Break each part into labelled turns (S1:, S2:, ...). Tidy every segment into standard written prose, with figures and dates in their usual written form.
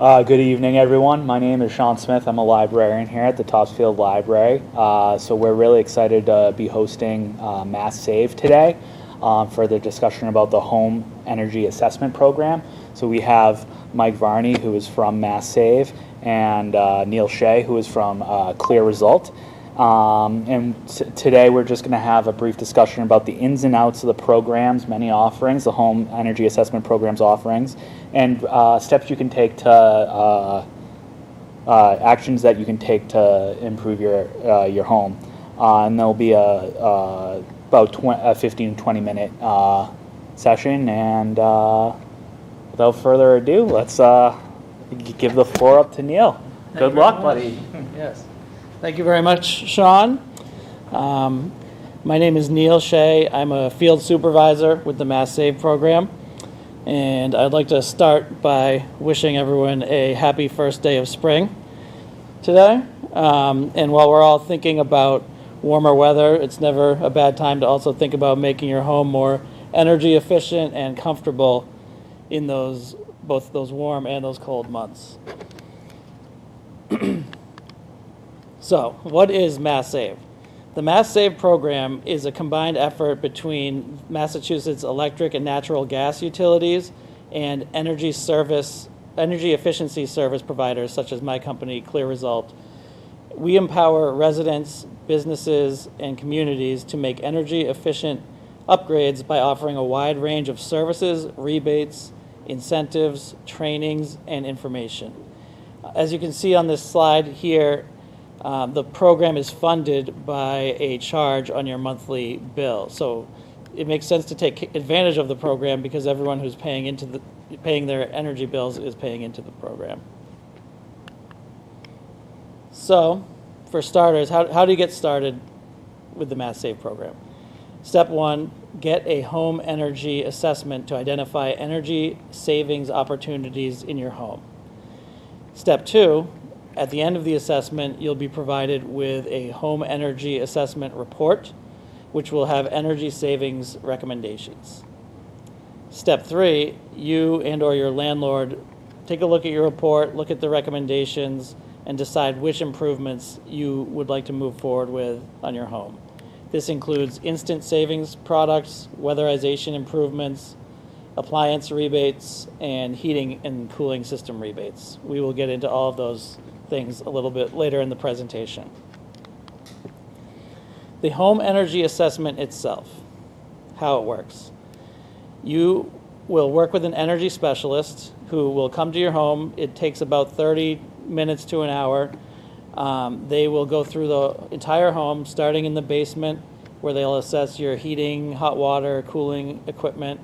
S1: Good evening, everyone. My name is Sean Smith. I'm a librarian here at the Topsfield Library. So we're really excited to be hosting MassSave today for the discussion about the Home Energy Assessment Program. So we have Mike Varney, who is from MassSave, and Neil Shea, who is from CLEAResult. Today we're just going to have a brief discussion about the ins and outs of the program's many offerings, the Home Energy Assessment Program's offerings, and steps you can take to actions that you can take to improve your home. And there'll be about a 15-20 minute session. And without further ado, let's give the floor up to Neil. Good luck, buddy.
S2: Yes. Thank you very much, Sean. My name is Neil Shea. I'm a field supervisor with the MassSave program. And I'd like to start by wishing everyone a happy first day of spring today. And while we're all thinking about warmer weather, it's never a bad time to also think about making your home more energy efficient and comfortable in both those warm and those cold months. So, what is MassSave? The MassSave program is a combined effort between Massachusetts electric and natural gas utilities and energy efficiency service providers such as my company, CLEAResult. We empower residents, businesses, and communities to make energy efficient upgrades by offering a wide range of services, rebates, incentives, trainings, and information. As you can see on this slide here, the program is funded by a charge on your monthly bill. So it makes sense to take advantage of the program because everyone who's paying their energy bills is paying into the program. So, for starters, how do you get started with the MassSave program? Step 1, get a home energy assessment to identify energy savings opportunities in your home. Step 2, at the end of the assessment, you'll be provided with a home energy assessment report, which will have energy savings recommendations. Step 3, you and/or your landlord take a look at your report, look at the recommendations, and decide which improvements you would like to move forward with on your home. This includes instant savings products, weatherization improvements, appliance rebates, and heating and cooling system rebates. We will get into all of those things a little bit later in the presentation. The home energy assessment itself, how it works. You will work with an energy specialist who will come to your home. It takes about 30 minutes to an hour. They will go through the entire home, starting in the basement, where they'll assess your heating, hot water, cooling equipment.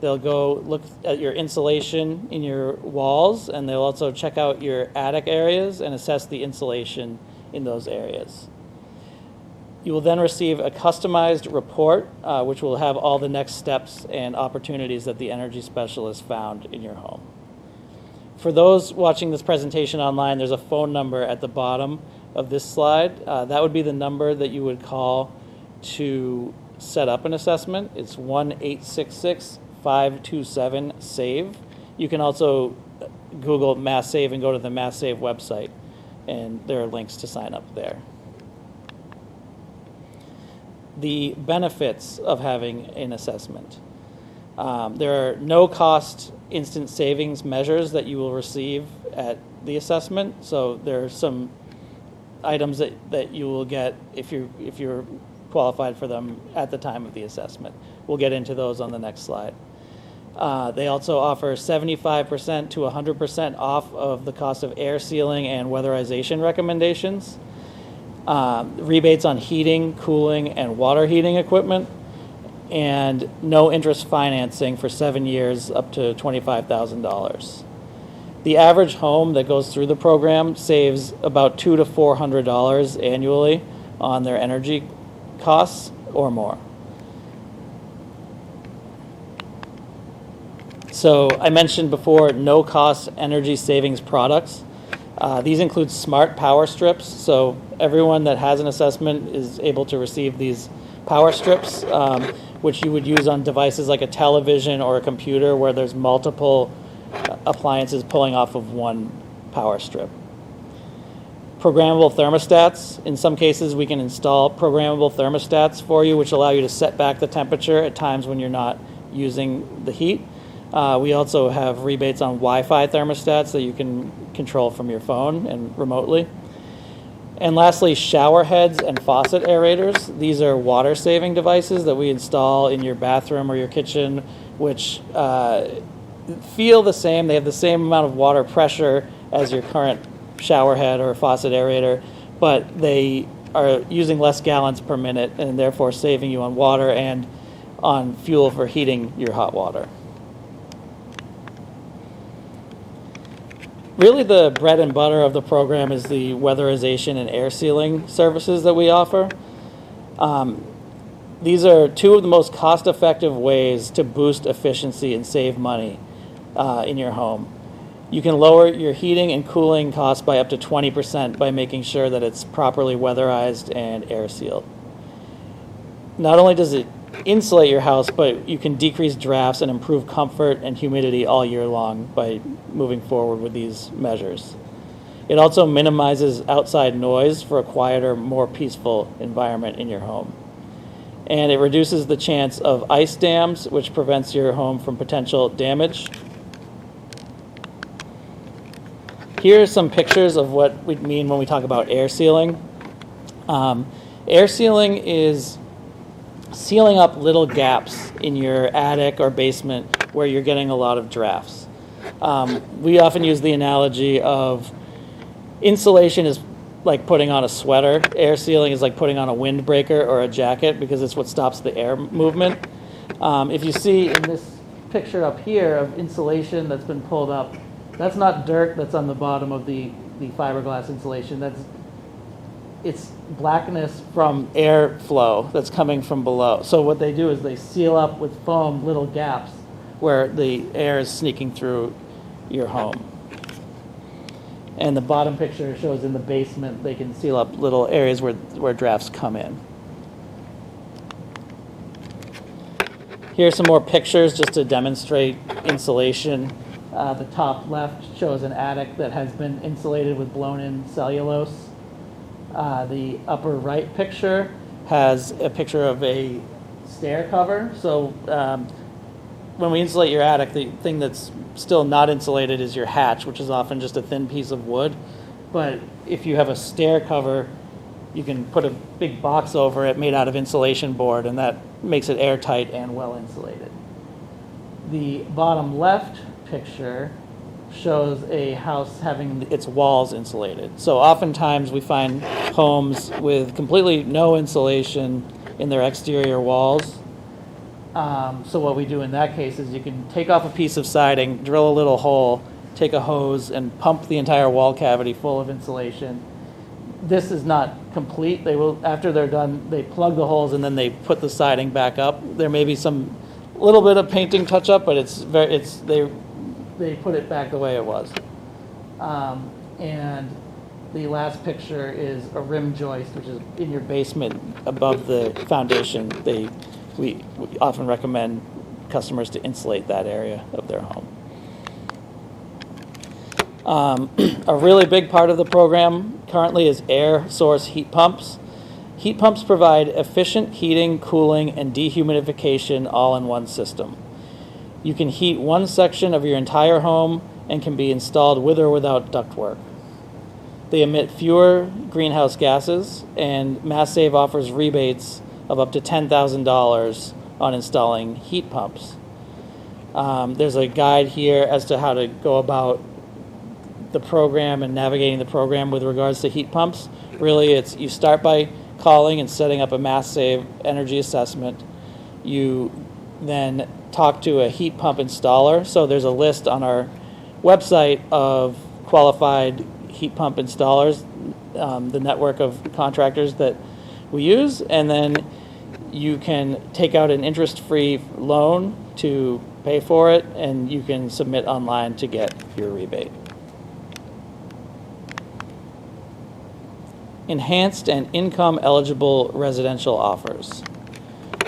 S2: They'll go look at your insulation in your walls, and they'll also check out your attic areas and assess the insulation in those areas. You will then receive a customized report, which will have all the next steps and opportunities that the energy specialist found in your home. For those watching this presentation online, there's a phone number at the bottom of this slide. That would be the number that you would call to set up an assessment. It's 1-866-527-SAVE. You can also Google MassSave and go to the MassSave website, and there are links to sign up there. The benefits of having an assessment. There are no-cost instant savings measures that you will receive at the assessment. So there are some items that you will get if you're qualified for them at the time of the assessment. We'll get into those on the next slide. They also offer 75% to 100% off of the cost of air sealing and weatherization recommendations, rebates on heating, cooling, and water heating equipment, and no interest financing for 7 years up to $25,000. The average home that goes through the program saves about $200 to $400 annually on their energy costs or more. So I mentioned before no-cost energy savings products. These include smart power strips. So everyone that has an assessment is able to receive these power strips, which you would use on devices like a television or a computer where there's multiple appliances pulling off of one power strip. Programmable thermostats. In some cases, we can install programmable thermostats for you, which allow you to set back the temperature at times when you're not using the heat. We also have rebates on Wi-Fi thermostats that you can control from your phone and remotely. And lastly, shower heads and faucet aerators. These are water-saving devices that we install in your bathroom or your kitchen, which feel the same. They have the same amount of water pressure as your current shower head or faucet aerator, but they are using less gallons per minute and therefore saving you on water and on fuel for heating your hot water. Really, the bread and butter of the program is the weatherization and air sealing services that we offer. These are two of the most cost-effective ways to boost efficiency and save money in your home. You can lower your heating and cooling costs by up to 20% by making sure that it's properly weatherized and air sealed. Not only does it insulate your house, but you can decrease drafts and improve comfort and humidity all year long by moving forward with these measures. It also minimizes outside noise for a quieter, more peaceful environment in your home. And it reduces the chance of ice dams, which prevents your home from potential damage. Here are some pictures of what we mean when we talk about air sealing. Air sealing is sealing up little gaps in your attic or basement where you're getting a lot of drafts. We often use the analogy of insulation is like putting on a sweater. Air sealing is like putting on a windbreaker or a jacket because it's what stops the air movement. If you see in this picture up here of insulation that's been pulled up, that's not dirt that's on the bottom of the fiberglass insulation. It's blackness from airflow that's coming from below. So what they do is they seal up with foam little gaps where the air is sneaking through your home. And the bottom picture shows in the basement they can seal up little areas where drafts come in. Here are some more pictures just to demonstrate insulation. The top left shows an attic that has been insulated with blown-in cellulose. The upper right picture has a picture of a stair cover. So when we insulate your attic, the thing that's still not insulated is your hatch, which is often just a thin piece of wood. But if you have a stair cover, you can put a big box over it made out of insulation board, and that makes it airtight and well insulated. The bottom left picture shows a house having its walls insulated. So oftentimes we find homes with completely no insulation in their exterior walls. So what we do in that case is you can take off a piece of siding, drill a little hole, take a hose, and pump the entire wall cavity full of insulation. This is not complete. They will, after they're done, they plug the holes and then they put the siding back up. There may be some little bit of painting touch up, but they put it back the way it was. And the last picture is a rim joist, which is in your basement above the foundation. We often recommend customers to insulate that area of their home. A really big part of the program currently is air source heat pumps. Heat pumps provide efficient heating, cooling, and dehumidification all in one system. You can heat one section of your entire home and can be installed with or without ductwork. They emit fewer greenhouse gases, and MassSave offers rebates of up to $10,000 on installing heat pumps. There's a guide here as to how to go about the program and navigating the program with regards to heat pumps. Really, you start by calling and setting up a MassSave energy assessment. You then talk to a heat pump installer. So there's a list on our website of qualified heat pump installers, the network of contractors that we use, and then you can take out an interest-free loan to pay for it, and you can submit online to get your rebate. Enhanced and income-eligible residential offers.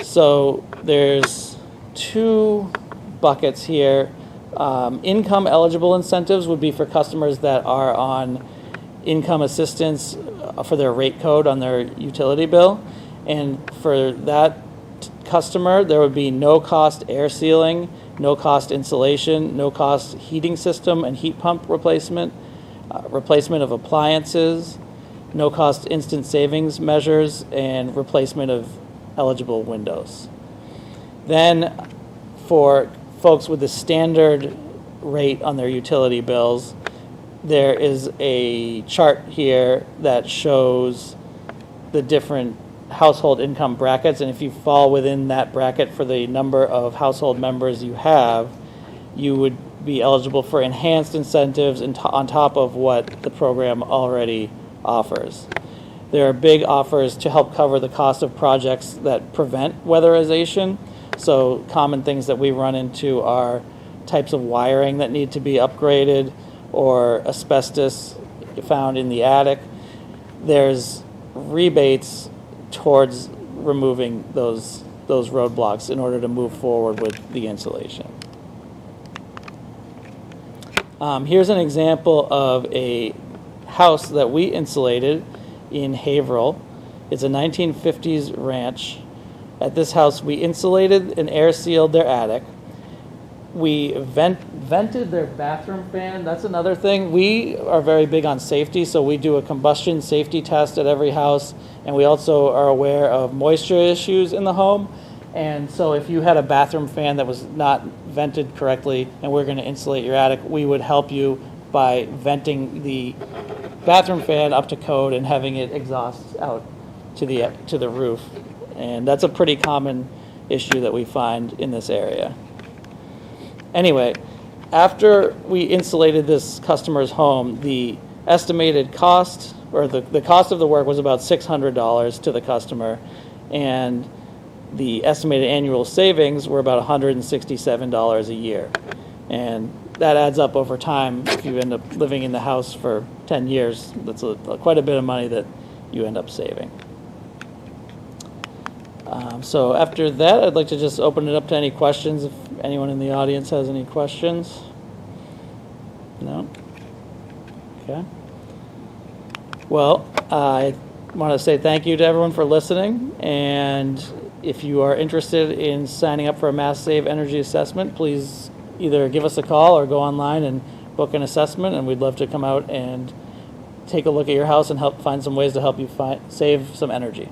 S2: So there's two buckets here Income eligible incentives would be for customers that are on income assistance for their rate code on their utility bill. And for that customer, there would be no cost air sealing, no cost insulation, no cost heating system and heat pump replacement, replacement of appliances, no cost instant savings measures, and replacement of eligible windows. Then for folks with the standard rate on their utility bills, there is a chart here that shows the different household income brackets, and if you fall within that bracket for the number of household members you have, you would be eligible for enhanced incentives on top of what the program already offers. There are big offers to help cover the cost of projects that prevent weatherization. So common things that we run into are types of wiring that need to be upgraded or asbestos found in the attic. There's rebates towards removing those roadblocks in order to move forward with the installation. Here's an example of a house that we insulated in Haverhill. It's a 1950s ranch. At this house, we insulated and air sealed their attic. We vented their bathroom fan. That's another thing. We are very big on safety, so we do a combustion safety test at every house, and we also are aware of moisture issues in the home. And so if you had a bathroom fan that was not vented correctly and we're going to insulate your attic, we would help you by venting the bathroom fan up to code and having it exhaust out to the roof. And that's a pretty common issue that we find in this area. Anyway, after we insulated this customer's home, the estimated cost, or the cost of the work was about $600 to the customer, and the estimated annual savings were about $167 a year. And that adds up over time. If you end up living in the house for 10 years, that's quite a bit of money that you end up saving. So after that, I'd like to just open it up to any questions, if anyone in the audience has any questions. No? Okay. Well, I want to say thank you to everyone for listening, and if you are interested in signing up for a MassSave energy assessment, please either give us a call or go online and book an assessment, and we'd love to come out and take a look at your house and help find some ways to help you save some energy.